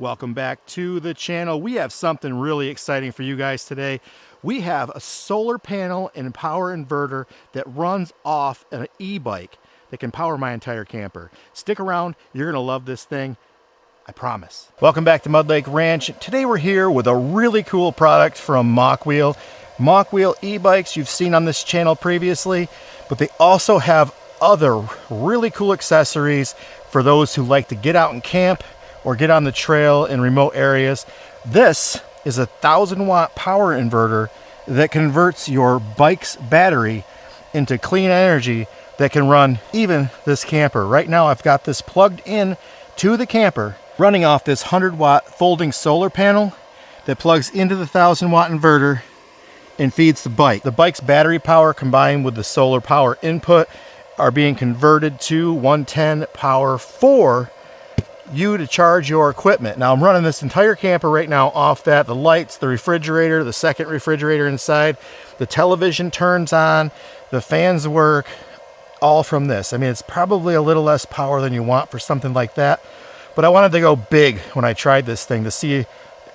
Welcome back to the channel. We have something really exciting for you guys today. We have a solar panel and power inverter that runs off an e-bike that can power my entire camper. Stick around, you're gonna love this thing, I promise. Welcome back to Mud Lake Ranch. Today we're here with a really cool product from Mokwheel. Mokwheel e-bikes you've seen on this channel previously, but they also have other really cool accessories for those who like to get out and camp or get on the trail in remote areas. This is a 1,000-watt power inverter that converts your bike's battery into clean energy that can run even this camper. Right now I've got this plugged in to the camper, running off this 100-watt folding solar panel that plugs into the 1,000-watt inverter and feeds the bike. The bike's battery power combined with the solar power input are being converted to 110 power for you to charge your equipment. Now I'm running this entire camper right now off that. The lights, the refrigerator, the second refrigerator inside, the television turns on, the fans work, all from this. I mean, it's probably a little less power than you want for something like that, but I wanted to go big when I tried this thing to see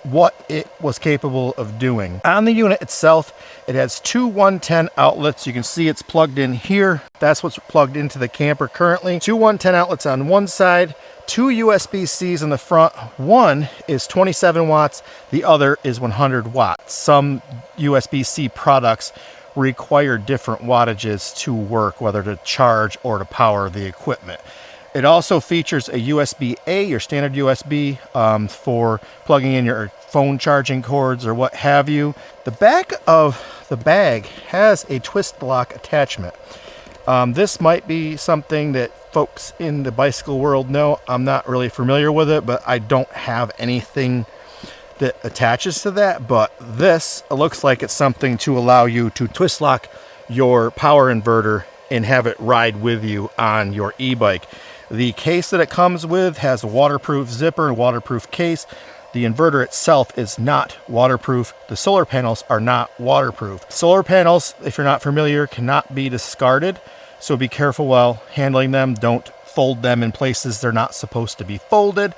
what it was capable of doing. On the unit itself, it has two 110 outlets. You can see it's plugged in here. That's what's plugged into the camper currently. Two 110 outlets on one side, two USB-Cs in the front. One is 27 watts, the other is 100 watts. Some USB-C products require different wattages to work, whether to charge or to power the equipment. It also features a USB-A, your standard USB, for plugging in your phone charging cords or what have you. The back of the bag has a twist lock attachment. This might be something that folks in the bicycle world know. I'm not really familiar with it, but I don't have anything that attaches to that. But this looks like it's something to allow you to twist lock your power inverter and have it ride with you on your e-bike. The case that it comes with has a waterproof zipper and waterproof case. The inverter itself is not waterproof. The solar panels are not waterproof. Solar panels, if you're not familiar, cannot be discarded. So be careful while handling them. Don't fold them in places they're not supposed to be folded.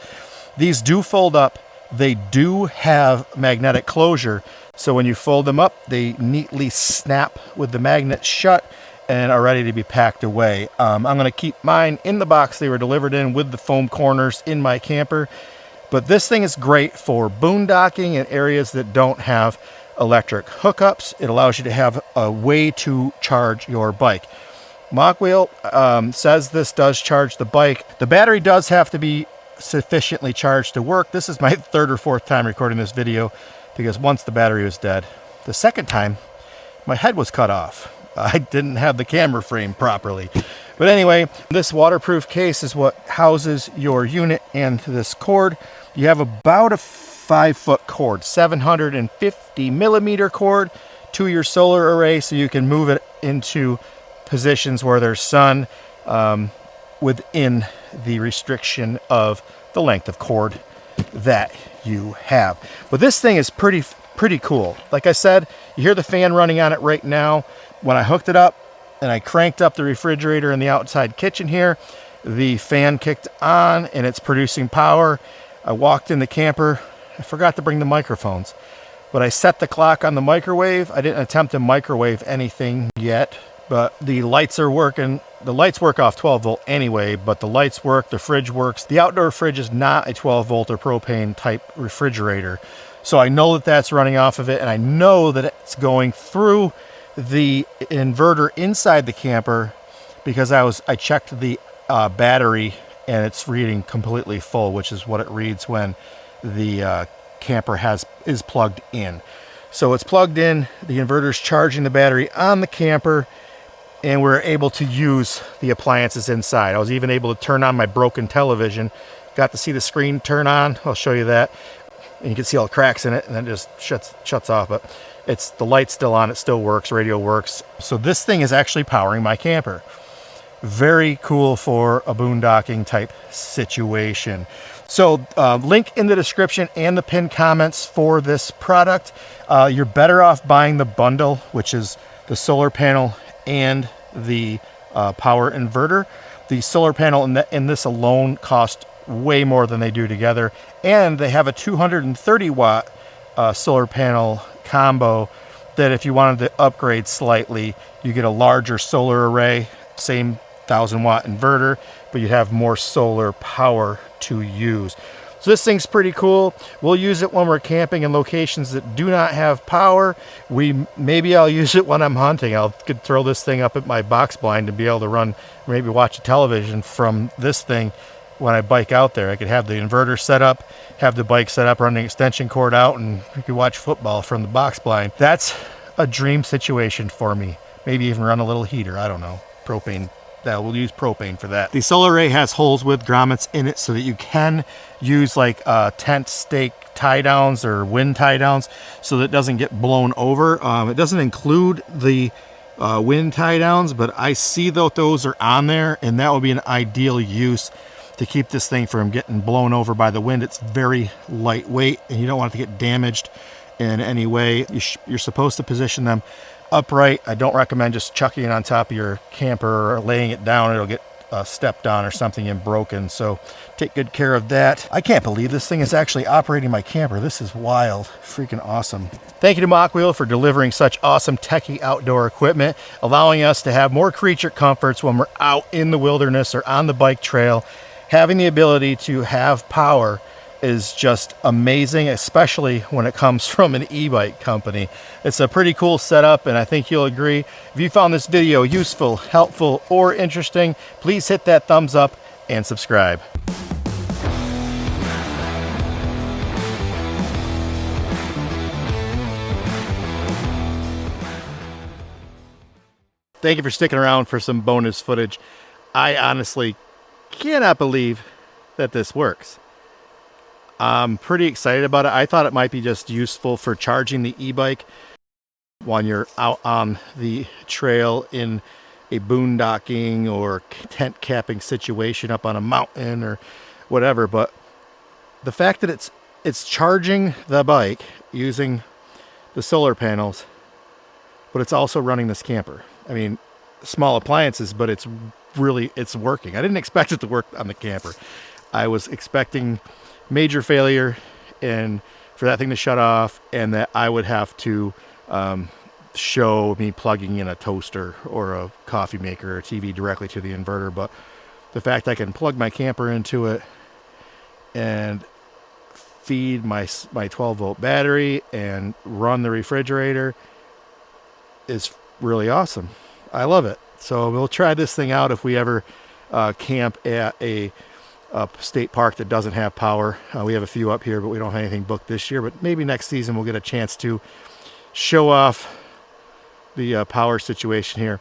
These do fold up. They do have magnetic closure. So when you fold them up, they neatly snap with the magnet shut and are ready to be packed away. I'm going to keep mine in the box they were delivered in with the foam corners in my camper. But this thing is great for boondocking in areas that don't have electric hookups. It allows you to have a way to charge your bike. Mokwheel says this does charge the bike. The battery does have to be sufficiently charged to work. This is my third or fourth time recording this video because once the battery was dead. The second time, my head was cut off. I didn't have the camera frame properly. But anyway, this waterproof case is what houses your unit and this cord. You have about a 5-foot cord, 750 millimeter cord to your solar array, so you can move it into positions where there's sun within the restriction of the length of cord that you have. But this thing is pretty cool. Like I said, you hear the fan running on it right now. When I hooked it up and I cranked up the refrigerator in the outside kitchen here, the fan kicked on and it's producing power. I walked in the camper. I forgot to bring the microphones, but I set the clock on the microwave. I didn't attempt to microwave anything yet, but the lights are working. The lights work off 12 volt anyway, but the lights work, the fridge works. The outdoor fridge is not a 12 volt or propane type refrigerator. So I know that that's running off of it, and I know that it's going through the inverter inside the camper because I checked the battery and it's reading completely full, which is what it reads when the camper is plugged in. So it's plugged in, the inverter's charging the battery on the camper, and we're able to use the appliances inside. I was even able to turn on my broken television. Got to see the screen turn on. I'll show you that. And you can see all the cracks in it, and then it just shuts off. But it's the light's still on, it still works, radio works. So this thing is actually powering my camper. Very cool for a boondocking type situation. So link in the description and the pinned comments for this product. You're better off buying the bundle, which is the solar panel and the power inverter. The solar panel in this alone cost way more than they do together. And they have a 230 watt solar panel combo that if you wanted to upgrade slightly, you get a larger solar array, same 1000 watt inverter, but you have more solar power to use. So this thing's pretty cool. We'll use it when we're camping in locations that do not have power. Maybe I'll use it when I'm hunting. I could throw this thing up at my box blind and be able to run, maybe watch a television from this thing when I bike out there. I could have the inverter set up, have the bike set up, run the extension cord out, and you could watch football from the box blind. That's a dream situation for me. Maybe even run a little heater, I don't know, propane. We'll use propane for that. The solar array has holes with grommets in it so that you can use like tent stake tie downs or wind tie downs so that it doesn't get blown over. It doesn't include the wind tie downs, but I see that those are on there, and that would be an ideal use to keep this thing from getting blown over by the wind. It's very lightweight and you don't want it to get damaged in any way. You're supposed to position them upright. I don't recommend just chucking it on top of your camper or laying it down. It'll get stepped on or something and broken. So take good care of that. I can't believe this thing is actually operating my camper. This is wild. Freaking awesome. Thank you to Mokwheel for delivering such awesome techie outdoor equipment, allowing us to have more creature comforts when we're out in the wilderness or on the bike trail. Having the ability to have power is just amazing, especially when it comes from an e-bike company. It's a pretty cool setup, and I think you'll agree. If you found this video useful, helpful, or interesting, please hit that thumbs up and subscribe. Thank you for sticking around for some bonus footage. I honestly cannot believe that this works. I'm pretty excited about it. I thought it might be just useful for charging the e-bike when you're out on the trail in a boondocking or tent camping situation up on a mountain or whatever. But the fact that it's charging the bike using the solar panels, but it's also running this camper. I mean, small appliances, but it's working. I didn't expect it to work on the camper. I was expecting major failure and for that thing to shut off, and that I would have to show me plugging in a toaster or a coffee maker or TV directly to the inverter. But the fact I can plug my camper into it and feed my 12 volt battery and run the refrigerator is really awesome. I love it. So we'll try this thing out if we ever camp at a state park that doesn't have power. We have a few up here, but we don't have anything booked this year. But maybe next season we'll get a chance to show off the power situation here.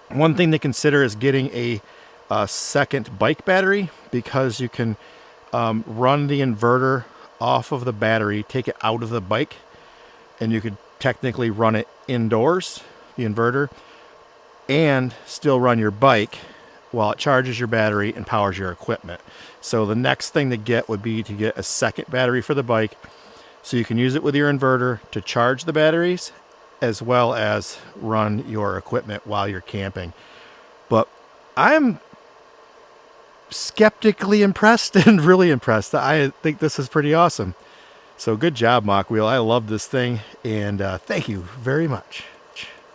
One thing to consider is getting a second bike battery, because you can run the inverter off of the battery, take it out of the bike, and you could technically run it indoors, the inverter, and still run your bike while it charges your battery and powers your equipment. So the next thing to get would be to get a second battery for the bike, so you can use it with your inverter to charge the batteries as well as run your equipment while you're camping. But I'm skeptically impressed and really impressed. I think this is pretty awesome. So good job, Mokwheel. I love this thing, and thank you very much.